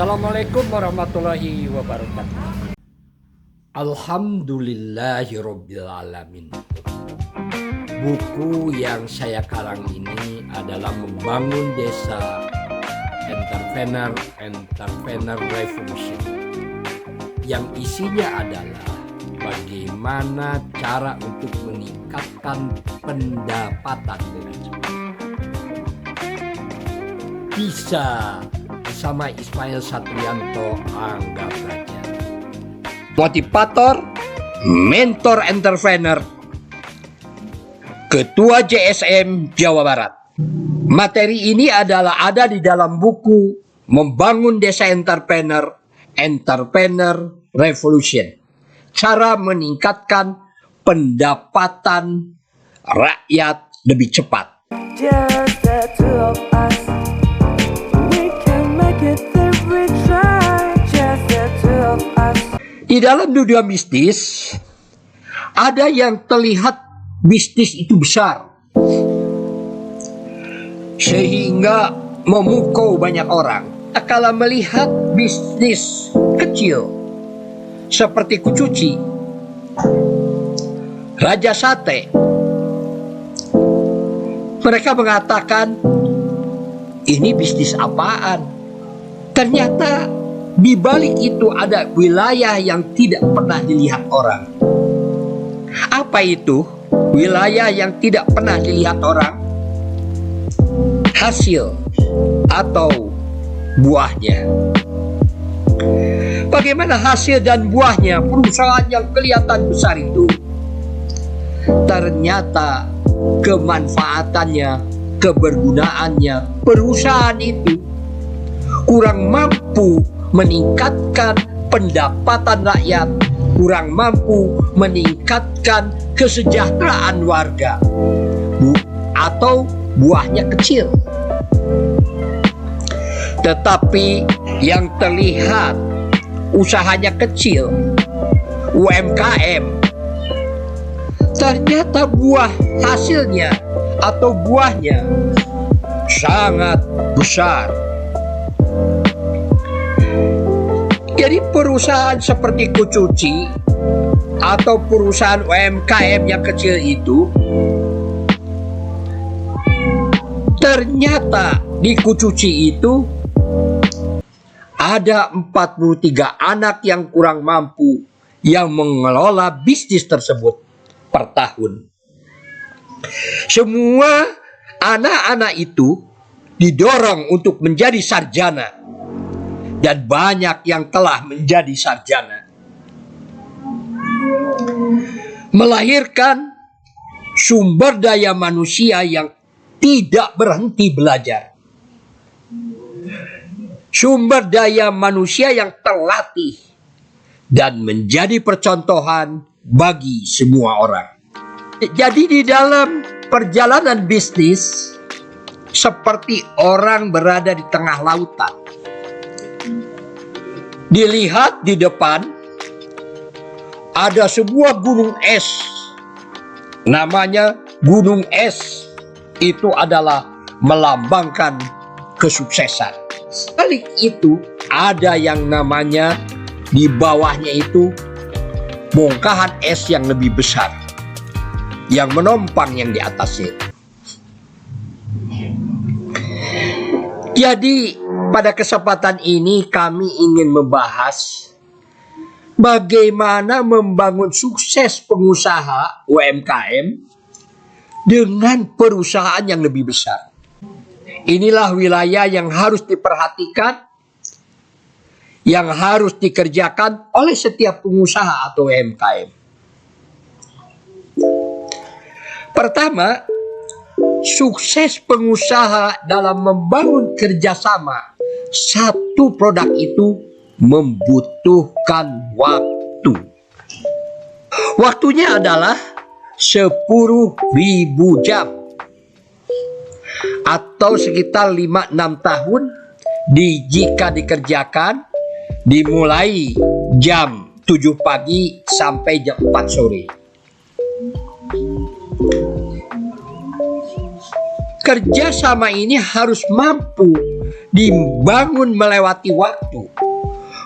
Assalamualaikum warahmatullahi wabarakatuh. Alhamdulillahirobbilalamin. Buku yang saya karang ini adalah Membangun Desa Entrepreneur Revolution, yang isinya adalah bagaimana cara untuk meningkatkan pendapatan dengan cepat. Bisa bersama Ismail Satrianto Angga Praja. Motivator, mentor entrepreneur, Ketua JSM Jawa Barat. Materi ini adalah ada di dalam buku Membangun Desa Entrepreneur Revolution. Cara meningkatkan pendapatan rakyat lebih cepat. Just the two of us. We can make it if we try. Just the two of us. Di dalam dunia bisnis, ada yang terlihat bisnis itu besar, sehingga memukau banyak orang. Kalau melihat bisnis kecil, seperti Kucuci, Raja Sate, mereka mengatakan, ini bisnis apaan? Ternyata di balik itu ada wilayah yang tidak pernah dilihat orang. Apa itu wilayah yang tidak pernah dilihat orang? Hasil atau buahnya. Bagaimana hasil dan buahnya perusahaan yang kelihatan besar itu? Ternyata kemanfaatannya, kebergunaannya, perusahaan itu kurang mampu meningkatkan pendapatan rakyat, kurang mampu meningkatkan kesejahteraan warga, atau buahnya kecil. Tetapi yang terlihat usahanya kecil, UMKM, ternyata buah hasilnya atau buahnya sangat besar. Jadi perusahaan seperti Kucuci atau perusahaan UMKM yang kecil itu, ternyata di Kucuci itu ada 43 anak yang kurang mampu yang mengelola bisnis tersebut per tahun. Semua anak-anak itu didorong untuk menjadi sarjana, dan banyak yang telah menjadi sarjana, melahirkan sumber daya manusia yang tidak berhenti belajar, sumber daya manusia yang terlatih dan menjadi percontohan bagi semua orang. Jadi di dalam perjalanan bisnis, seperti orang berada di tengah lautan. Dilihat di depan ada sebuah gunung es, namanya gunung es. Itu adalah melambangkan kesuksesan. Sebalik itu ada yang namanya di bawahnya itu bongkahan es yang lebih besar, yang menompang yang di atasnya. Jadi pada kesempatan ini kami ingin membahas bagaimana membangun sukses pengusaha UMKM dengan perusahaan yang lebih besar. Inilah wilayah yang harus diperhatikan, yang harus dikerjakan oleh setiap pengusaha atau UMKM. Pertama, sukses pengusaha dalam membangun kerjasama satu produk itu membutuhkan waktu. Waktunya adalah 10.000 jam atau sekitar 5-6 tahun jika dikerjakan dimulai jam 7 pagi sampai jam 4 sore. Kerjasama ini harus mampu dibangun melewati waktu,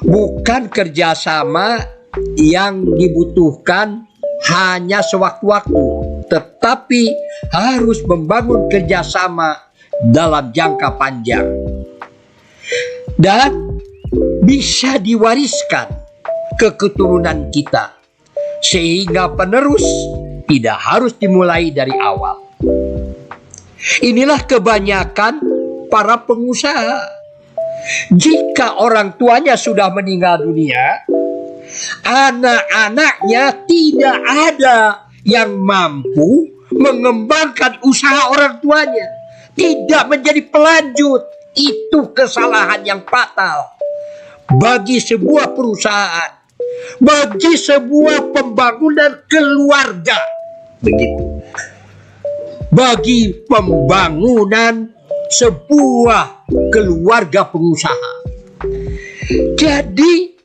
bukan kerjasama yang dibutuhkan hanya sewaktu-waktu, tetapi harus membangun kerjasama dalam jangka panjang dan bisa diwariskan ke keturunan kita, sehingga penerus tidak harus dimulai dari awal. Inilah kebanyakan para pengusaha. Jika orang tuanya sudah meninggal dunia, anak-anaknya tidak ada yang mampu mengembangkan usaha orang tuanya, tidak menjadi pelanjut. Itu kesalahan yang fatal bagi sebuah perusahaan, bagi sebuah pembangunan keluarga, begitu, bagi pembangunan sebuah keluarga pengusaha. Jadi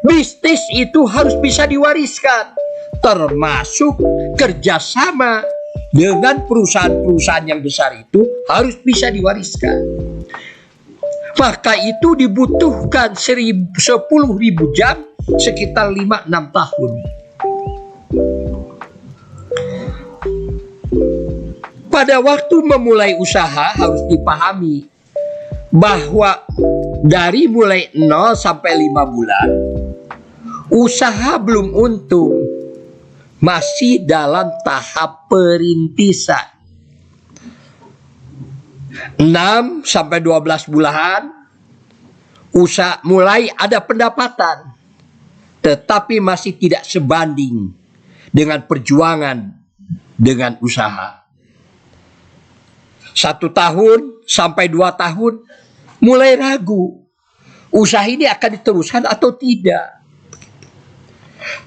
bisnis itu harus bisa diwariskan, termasuk kerjasama dengan perusahaan-perusahaan yang besar itu harus bisa diwariskan. Maka itu dibutuhkan 10.000 jam, sekitar 5-6 tahun. Pada waktu memulai usaha harus dipahami bahwa dari mulai 0 sampai 5 bulan, usaha belum untung, masih dalam tahap perintisan. 6 sampai 12 bulan, usaha mulai ada pendapatan, tetapi masih tidak sebanding dengan perjuangan dengan usaha. 1 tahun sampai 2 tahun mulai ragu, usaha ini akan diteruskan atau tidak.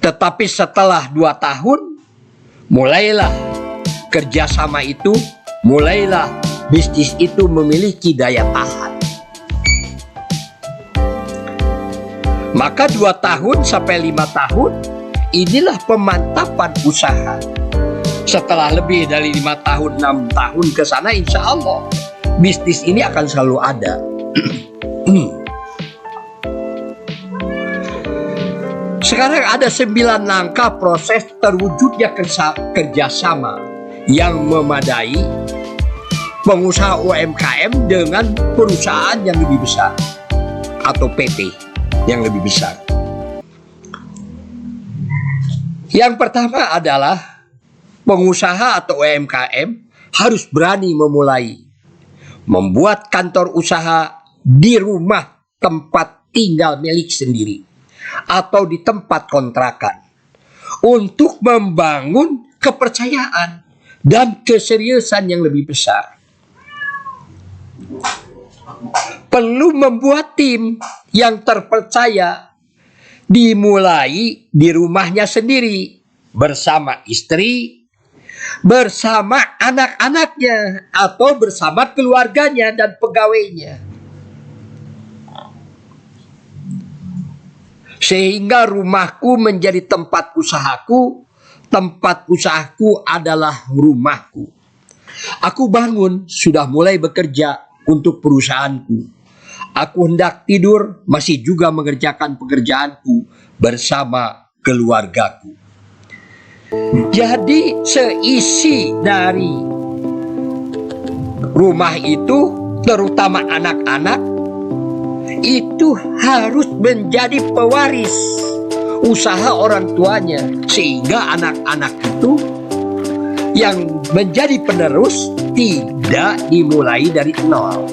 Tetapi setelah 2 tahun, mulailah kerjasama itu, mulailah bisnis itu memiliki daya tahan. Maka 2 tahun sampai 5 tahun, inilah pemantapan usaha. Setelah lebih dari 5 tahun, 6 tahun ke sana, insya Allah bisnis ini akan selalu ada. Sekarang ada 9 langkah proses terwujudnya kerjasama yang memadai pengusaha UMKM dengan perusahaan yang lebih besar atau PT yang lebih besar. Yang pertama adalah pengusaha atau UMKM harus berani membuat kantor usaha di rumah tempat tinggal milik sendiri atau di tempat kontrakan untuk membangun kepercayaan dan keseriusan yang lebih besar. Perlu membuat tim yang terpercaya, dimulai di rumahnya sendiri bersama istri, bersama anak-anaknya, atau bersama keluarganya dan pegawainya, sehingga rumahku menjadi tempat usahaku, tempat usahaku adalah rumahku. Aku bangun, sudah mulai bekerja untuk perusahaanku. Aku hendak tidur, masih juga mengerjakan pekerjaanku bersama keluargaku. Jadi seisi dari rumah itu, terutama anak-anak, itu harus menjadi pewaris usaha orang tuanya, sehingga anak-anak itu yang menjadi penerus tidak dimulai dari nol.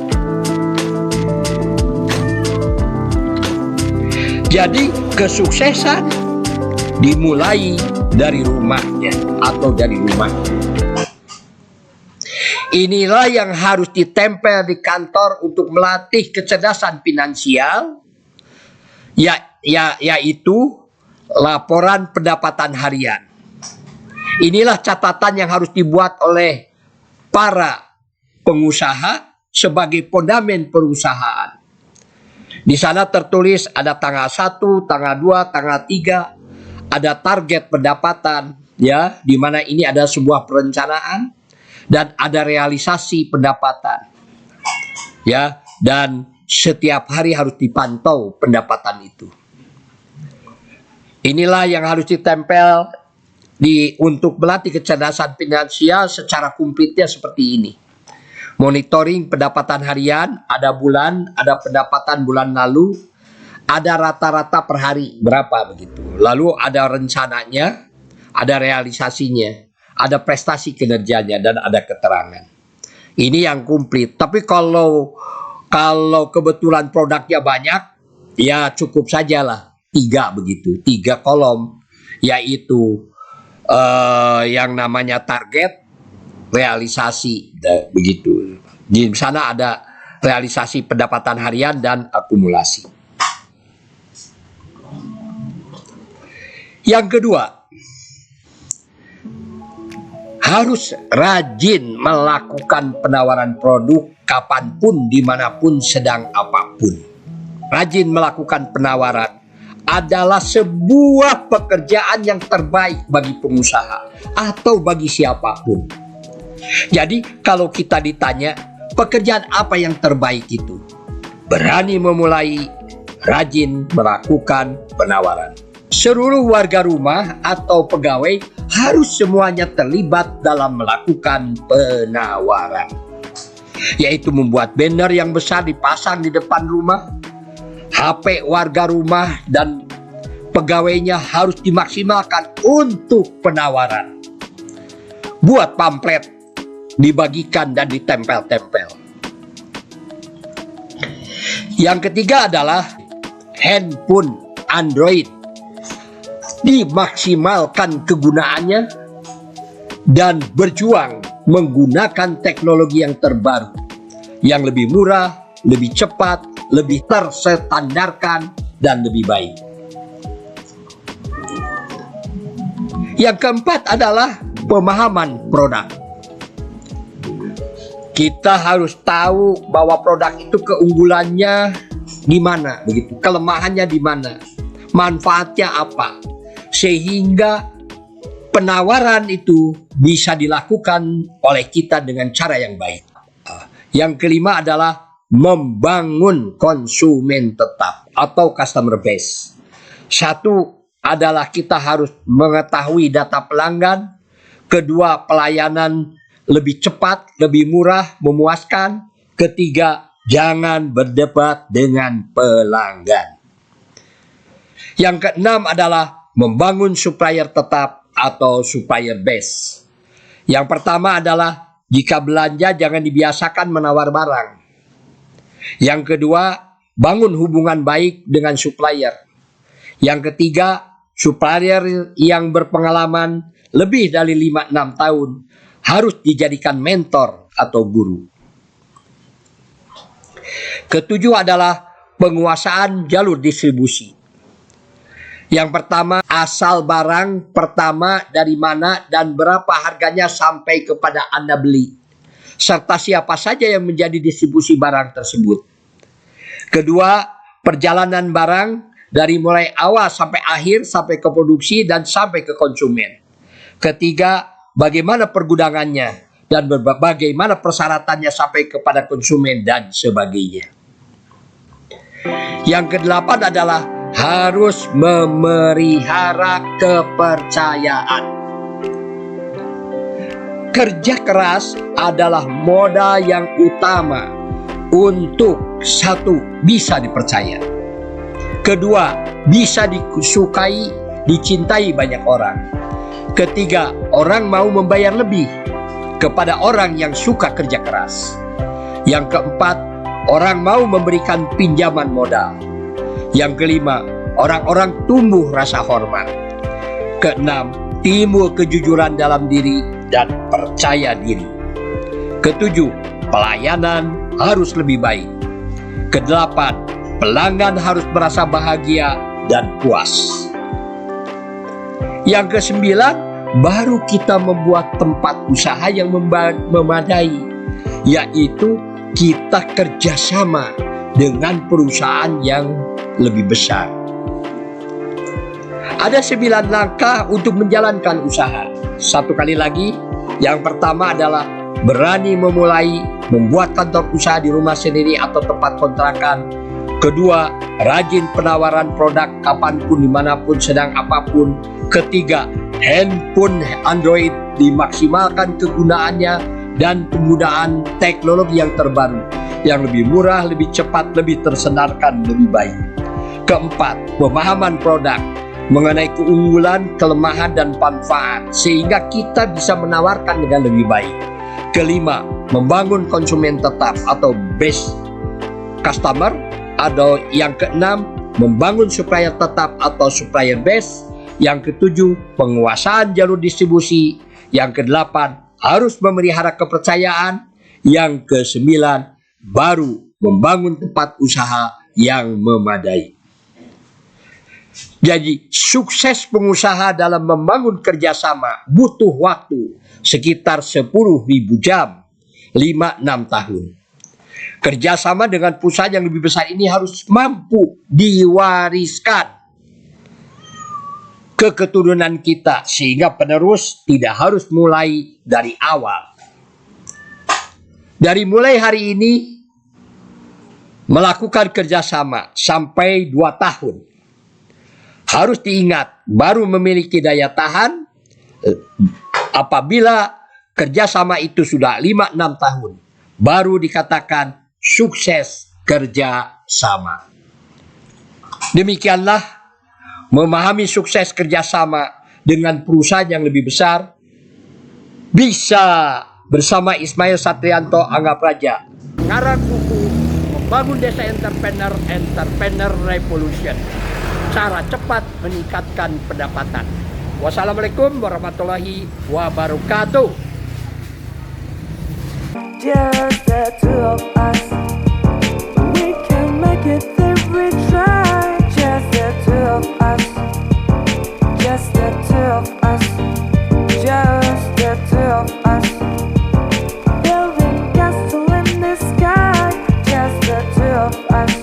Jadi kesuksesan dimulai dari rumahnya atau dari rumah. Inilah yang harus ditempel di kantor untuk melatih kecerdasan finansial, yaitu laporan pendapatan harian. Inilah catatan yang harus dibuat oleh para pengusaha sebagai fondamen perusahaan. Di sana tertulis ada tanggal 1, tanggal 2, tanggal 3, ada target pendapatan, ya, di mana ini ada sebuah perencanaan dan ada realisasi pendapatan. Ya, dan setiap hari harus dipantau pendapatan itu. Inilah yang harus ditempel untuk melatih kecerdasan finansial secara komplitnya seperti ini. Monitoring pendapatan harian, ada bulan, ada pendapatan bulan lalu, ada rata-rata per hari berapa begitu. Lalu ada rencananya, ada realisasinya, ada prestasi kinerjanya, dan ada keterangan. Ini yang komplit. Tapi kalau kebetulan produknya banyak, ya cukup sajalah 3 begitu, 3 kolom, yaitu yang namanya target, realisasi, begitu. Di sana ada realisasi pendapatan harian dan akumulasi. Yang kedua, harus rajin melakukan penawaran produk kapanpun, dimanapun, sedang apapun. Rajin melakukan penawaran adalah sebuah pekerjaan yang terbaik bagi pengusaha atau bagi siapapun. Jadi kalau kita ditanya pekerjaan apa yang terbaik itu, berani memulai, rajin melakukan penawaran. Seluruh warga rumah atau pegawai harus semuanya terlibat dalam melakukan penawaran, yaitu membuat banner yang besar dipasang di depan rumah. HP warga rumah dan pegawainya harus dimaksimalkan untuk penawaran. Buat pamflet, dibagikan dan ditempel-tempel. Yang ketiga adalah handphone Android. Dimaksimalkan kegunaannya dan berjuang menggunakan teknologi yang terbaru, yang lebih murah, lebih cepat, lebih terstandarkan, dan lebih baik. Yang keempat adalah pemahaman produk. Kita harus tahu bahwa produk itu keunggulannya di mana, begitu, kelemahannya di mana, manfaatnya apa, sehingga penawaran itu bisa dilakukan oleh kita dengan cara yang baik. Yang kelima adalah membangun konsumen tetap atau customer base. Satu adalah kita harus mengetahui data pelanggan. Kedua, pelayanan lebih cepat, lebih murah, memuaskan. Ketiga, jangan berdebat dengan pelanggan. Yang keenam adalah membangun supplier tetap atau supplier base. Yang pertama adalah jika belanja jangan dibiasakan menawar barang. Yang kedua, bangun hubungan baik dengan supplier. Yang ketiga, supplier yang berpengalaman lebih dari 5-6 tahun harus dijadikan mentor atau guru. Ketujuh adalah penguasaan jalur distribusi. Yang pertama, asal barang pertama dari mana dan berapa harganya sampai kepada Anda beli, serta siapa saja yang menjadi distribusi barang tersebut. Kedua, perjalanan barang dari mulai awal sampai akhir, sampai ke produksi dan sampai ke konsumen. Ketiga, bagaimana pergudangannya dan bagaimana persyaratannya sampai kepada konsumen dan sebagainya. Yang kedelapan adalah harus memelihara kepercayaan. Kerja keras adalah modal yang utama untuk satu, bisa dipercaya. Kedua, bisa disukai, dicintai banyak orang. Ketiga, orang mau membayar lebih kepada orang yang suka kerja keras. Yang keempat, orang mau memberikan pinjaman modal. Yang kelima, orang-orang tumbuh rasa hormat. Keenam, timbul kejujuran dalam diri dan percaya diri. Ketujuh, pelayanan harus lebih baik. Kedelapan, pelanggan harus merasa bahagia dan puas. Yang kesembilan, baru kita membuat tempat usaha yang memadai, yaitu kita kerjasama dengan perusahaan yang lebih besar. Ada 9 langkah untuk menjalankan usaha. Satu kali lagi, yang pertama adalah berani memulai, membuat kantor usaha di rumah sendiri atau tempat kontrakan. Kedua, rajin penawaran produk kapanpun, dimanapun, sedang apapun. Ketiga, handphone Android dimaksimalkan kegunaannya dan penggunaan teknologi yang terbaru, yang lebih murah, lebih cepat, lebih tersendarkan, lebih baik. Keempat, pemahaman produk mengenai keunggulan, kelemahan, dan manfaat sehingga kita bisa menawarkan dengan lebih baik. Kelima, membangun konsumen tetap atau base customer. Atau yang keenam, membangun supplier tetap atau supplier base. Yang ketujuh, penguasaan jalur distribusi. Yang kedelapan, harus memelihara kepercayaan. Yang kesembilan, baru membangun tempat usaha yang memadai. Jadi sukses pengusaha dalam membangun kerjasama butuh waktu sekitar 10.000 jam, 5-6 tahun. Kerjasama dengan perusahaan yang lebih besar ini harus mampu diwariskan ke keturunan kita sehingga penerus tidak harus mulai dari awal. Dari mulai hari ini melakukan kerjasama sampai 2 tahun. Harus diingat, baru memiliki daya tahan apabila kerjasama itu sudah 5-6 tahun. Baru dikatakan sukses kerjasama. Demikianlah memahami sukses kerjasama dengan perusahaan yang lebih besar. Bisa bersama Ismail Satrianto Angga Praja. Ngarang buku Membangun Desa Entrepreneur Revolution. Cara cepat meningkatkan pendapatan. Wassalamualaikum warahmatullahi wabarakatuh. Just the two of us. We can make it if we try. Just the two of us. Just the two of us. Just the two of us. Building castle in the sky. Just the two of us.